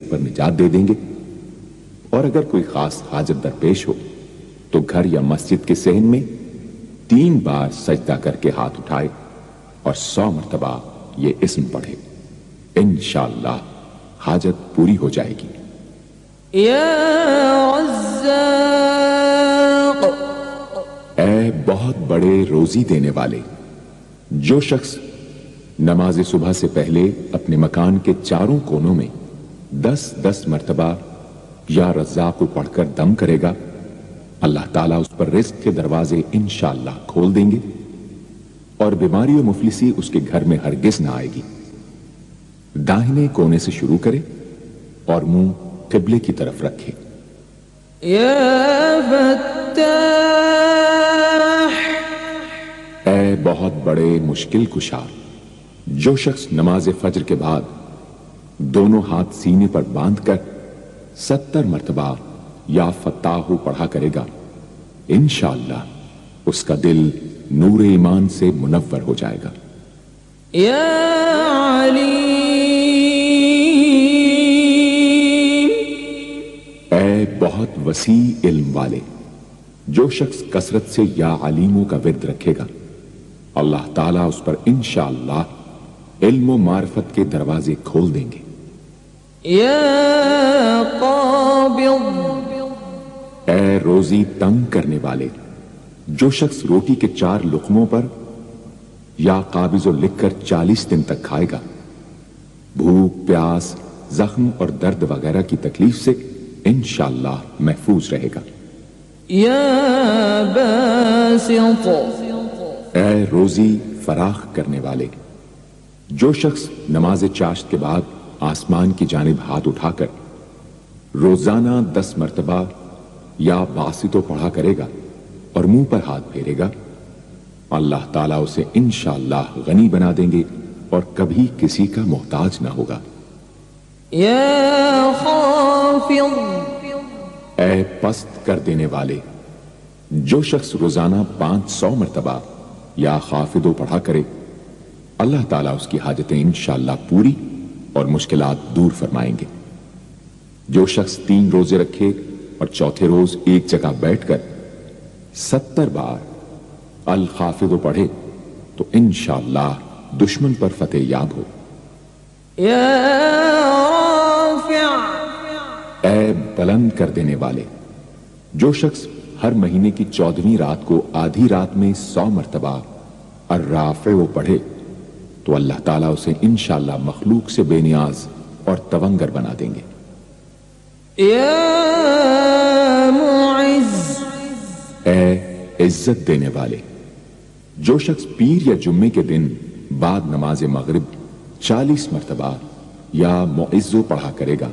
پر نجات دے دیں گے۔ اور اگر کوئی خاص حاجت درپیش ہو تو گھر یا مسجد کے صحن میں 3 بار سجدہ کر کے ہاتھ اٹھائے اور 100 مرتبہ یہ اسم پڑھے، انشاءاللہ حاجت پوری ہو جائے گی۔ یا رزاق، اے بہت بڑے روزی دینے والے، جو شخص نماز صبح سے پہلے اپنے مکان کے چاروں کونوں میں 10 مرتبہ یا رزاق پڑھ کر دم کرے گا، اللہ تعالیٰ اس پر رزق کے دروازے انشاءاللہ کھول دیں گے اور بیماری و مفلسی اس کے گھر میں ہرگز نہ آئے گی۔ داہنے کونے سے شروع کرے اور منہ قبلے کی طرف رکھے۔ یا فتاح، اے بہت بڑے مشکل کشا، جو شخص نماز فجر کے بعد دونوں ہاتھ سینے پر باندھ کر 70 مرتبہ یا فتاح پڑھا کرے گا، انشاءاللہ اس کا دل نور ایمان سے منور ہو جائے گا۔ یا علیم، اے بہت وسیع علم والے، جو شخص کثرت سے یا علیموں کا ورد رکھے گا، اللہ تعالیٰ اس پر انشاءاللہ علم و معرفت کے دروازے کھول دیں گے۔ یا قابض، اے روزی تنگ کرنے والے، جو شخص روٹی کے 4 لقموں پر یا قابض و لکھ کر 40 دن تک کھائے گا، بھوک، پیاس، زخم اور درد وغیرہ کی تکلیف سے انشاءاللہ محفوظ رہے گا۔ یا باسط، اے روزی فراخ کرنے والے، جو شخص نماز چاشت کے بعد آسمان کی جانب ہاتھ اٹھا کر روزانہ 10 مرتبہ یا باسطو پڑھا کرے گا اور منہ پر ہاتھ پھیرے گا، اللہ تعالیٰ اسے انشاءاللہ غنی بنا دیں گے اور کبھی کسی کا محتاج نہ ہوگا۔ یا خافض، اے پست کر دینے والے، جو شخص روزانہ 500 مرتبہ یا خافضو پڑھا کرے، اللہ تعالیٰ اس کی حاجتیں انشاءاللہ پوری اور مشکلات دور فرمائیں گے۔ جو شخص 3 روزے رکھے اور چوتھے روز ایک جگہ بیٹھ کر 70 بار الخافض پڑھے تو انشاءاللہ دشمن پر فتح یاب ہو۔ یا رافع، اے بلند کر دینے والے، جو شخص ہر مہینے کی 14ویں رات کو آدھی رات میں 100 مرتبہ الرافع پڑھے تو اللہ تعالیٰ اسے انشاءاللہ مخلوق سے بے نیاز اور تونگر بنا دیں گے۔ یا معز، اے عزت دینے والے، جو شخص پیر یا جمعے کے دن بعد نماز مغرب 40 مرتبہ یا معزو پڑھا کرے گا،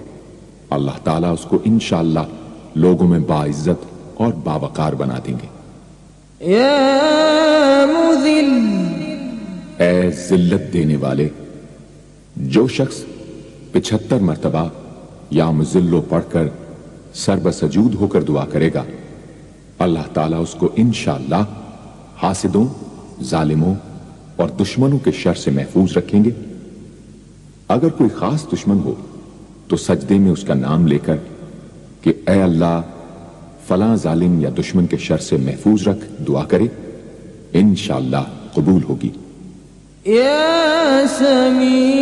اللہ تعالیٰ اس کو انشاءاللہ لوگوں میں باعزت اور باوقار بنا دیں گے۔ یا مذل، اے ذلت دینے والے، جو شخص 75 مرتبہ یا مذلو پڑھ کر سر بسجود ہو کر دعا کرے گا، اللہ تعالیٰ اس کو انشاءاللہ حاسدوں، ظالموں اور دشمنوں کے شر سے محفوظ رکھیں گے۔ اگر کوئی خاص دشمن ہو تو سجدے میں اس کا نام لے کر کہ اے اللہ فلاں ظالم یا دشمن کے شر سے محفوظ رکھ دعا کرے، انشاءاللہ قبول ہوگی۔ یا سمیع،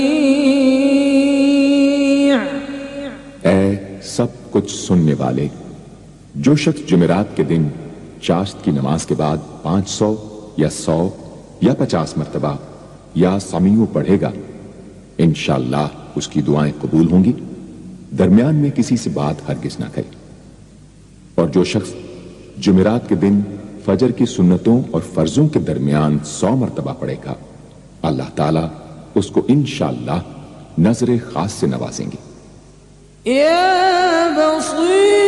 اے سب کچھ سننے والے، جو شخص جمعرات کے دن چاشت کی نماز کے بعد 500 یا 100 یا 50 مرتبہ یا سمیع پڑھے گا، انشاءاللہ اس کی دعائیں قبول ہوں گی، درمیان میں کسی سے بات ہرگز نہ کرے۔ اور جو شخص جمعرات کے دن فجر کی سنتوں اور فرضوں کے درمیان 100 مرتبہ پڑھے گا، اللہ تعالیٰ اس کو انشاءاللہ نظر خاص سے نوازیں گے۔ یا بصیر،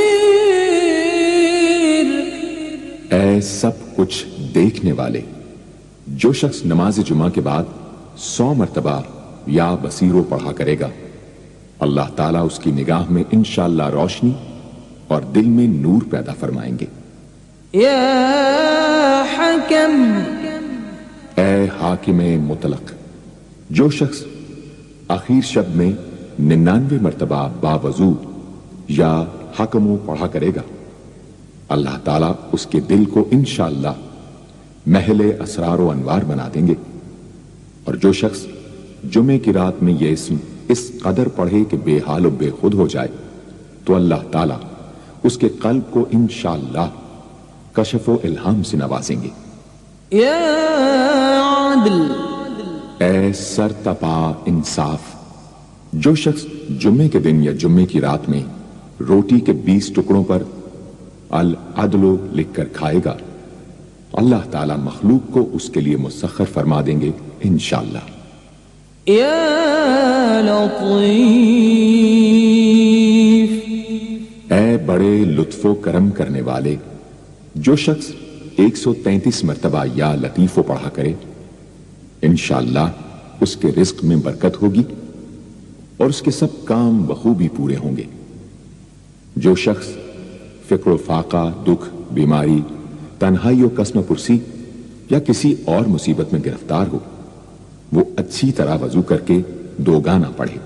اے سب کچھ دیکھنے والے، جو شخص نماز جمعہ کے بعد 100 مرتبہ یا بصیرو پڑھا کرے گا، اللہ تعالیٰ اس کی نگاہ میں انشاءاللہ روشنی اور دل میں نور پیدا فرمائیں گے۔ یا حکم، اے حاکم مطلق، جو شخص آخر شب میں 99 مرتبہ باوضو یا حکمو پڑھا کرے گا، اللہ تعالیٰ اس کے دل کو انشاءاللہ محل اسرار و انوار بنا دیں گے۔ اور جو شخص جمعے کی رات میں یہ اسم اس قدر پڑھے کہ بے حال و بے خود ہو جائے تو اللہ تعالیٰ اس کے قلب کو انشاءاللہ کشف و الہام سے نوازیں گے۔ یا عدل، اے سر تپا انصاف، جو شخص جمعے کے دن یا جمعے کی رات میں روٹی کے 20 ٹکڑوں پر العدل لکھ کر کھائے گا، اللہ تعالیٰ مخلوق کو اس کے لیے مسخر فرما دیں گے انشاءاللہ۔ یا لطیف، اے بڑے لطف و کرم کرنے والے، جو شخص 133 مرتبہ یا لطیف و پڑھا کرے انشاءاللہ اس کے رزق میں برکت ہوگی اور اس کے سب کام بخوبی پورے ہوں گے۔ جو شخص فقر و فاقہ، دکھ، بیماری، تنہائی و قسم پرسی یا کسی اور مصیبت میں گرفتار ہو، وہ اچھی طرح وضو کر کے 2 گانا پڑھے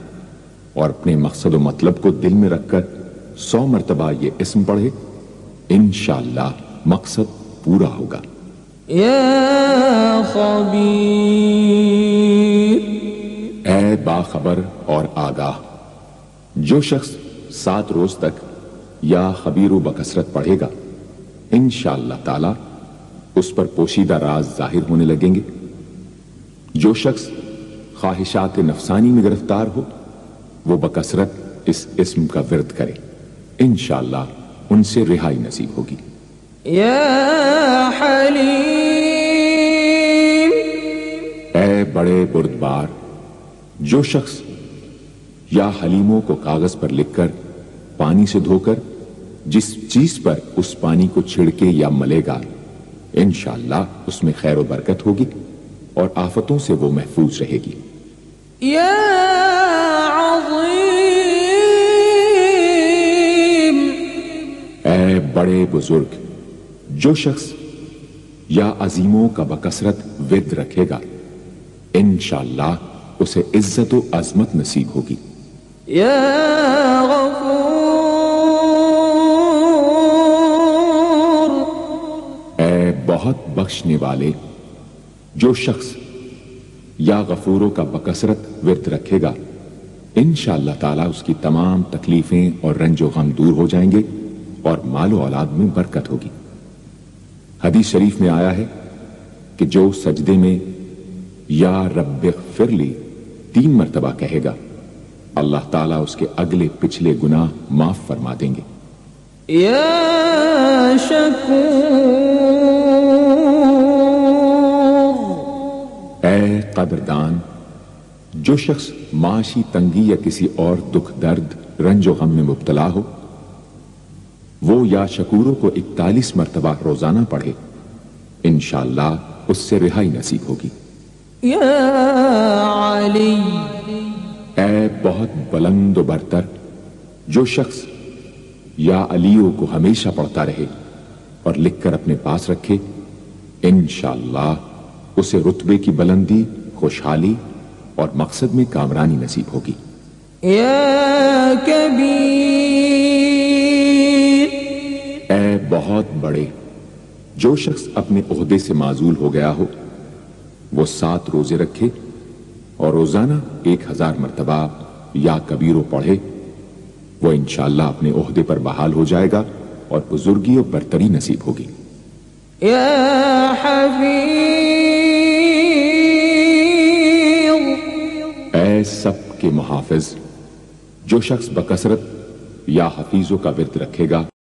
اور اپنے مقصد و مطلب کو دل میں رکھ کر 100 مرتبہ یہ اسم پڑھے، انشاءاللہ مقصد پورا ہوگا۔ یا خبیر، اے باخبر اور آگاہ، جو شخص 7 روز تک یا خبیر و بکثرت پڑھے گا انشاءاللہ تعالی اس پر پوشیدہ راز ظاہر ہونے لگیں گے۔ جو شخص خواہشات نفسانی میں گرفتار ہو وہ بکثرت اس اسم کا ورد کرے، انشاءاللہ ان سے رہائی نصیب ہوگی۔ یا حلیم، اے بڑے بردبار، جو شخص یا حلیموں کو کاغذ پر لکھ کر پانی سے دھو کر جس چیز پر اس پانی کو چھڑکے یا ملے گا انشاءاللہ اس میں خیر و برکت ہوگی اور آفتوں سے وہ محفوظ رہے گی۔ یا عظیم، اے بڑے بزرگ، جو شخص یا عظیموں کا بکثرت ورد رکھے گا انشاءاللہ اسے عزت و عظمت نصیب ہوگی۔ یا غفور، اے بہت بخشنے والے، جو شخص یا غفوروں کا بکثرت ورد رکھے گا انشاءاللہ تعالی اس کی تمام تکلیفیں اور رنج و غم دور ہو جائیں گے اور مال و اولاد میں برکت ہوگی۔ حدیث شریف میں آیا ہے کہ جو سجدے میں یا رب اغفر لی 3 مرتبہ کہے گا اللہ تعالیٰ اس کے اگلے پچھلے گناہ معاف فرما دیں گے۔ یا شکور، اے قدردان، جو شخص معاشی تنگی یا کسی اور دکھ درد رنج و غم میں مبتلا ہو وہ یا شکوروں کو 41 مرتبہ روزانہ پڑھے انشاءاللہ اس سے رہائی نصیب ہوگی۔ یا علی، اے بہت بلند و برتر، جو شخص یا علیوں کو ہمیشہ پڑھتا رہے اور لکھ کر اپنے پاس رکھے انشاءاللہ اسے رتبے کی بلندی، خوشحالی اور مقصد میں کامرانی نصیب ہوگی۔ یا کبیر، اے بہت بڑے، جو شخص اپنے عہدے سے معزول ہو گیا ہو وہ 7 روزے رکھے اور روزانہ 1000 مرتبہ یا کبیرو پڑھے، وہ انشاءاللہ اپنے عہدے پر بحال ہو جائے گا اور بزرگی و برتری نصیب ہوگی۔ یا حفیظ، اے سب کے محافظ، جو شخص بکثرت یا حفیظوں کا ورد رکھے گا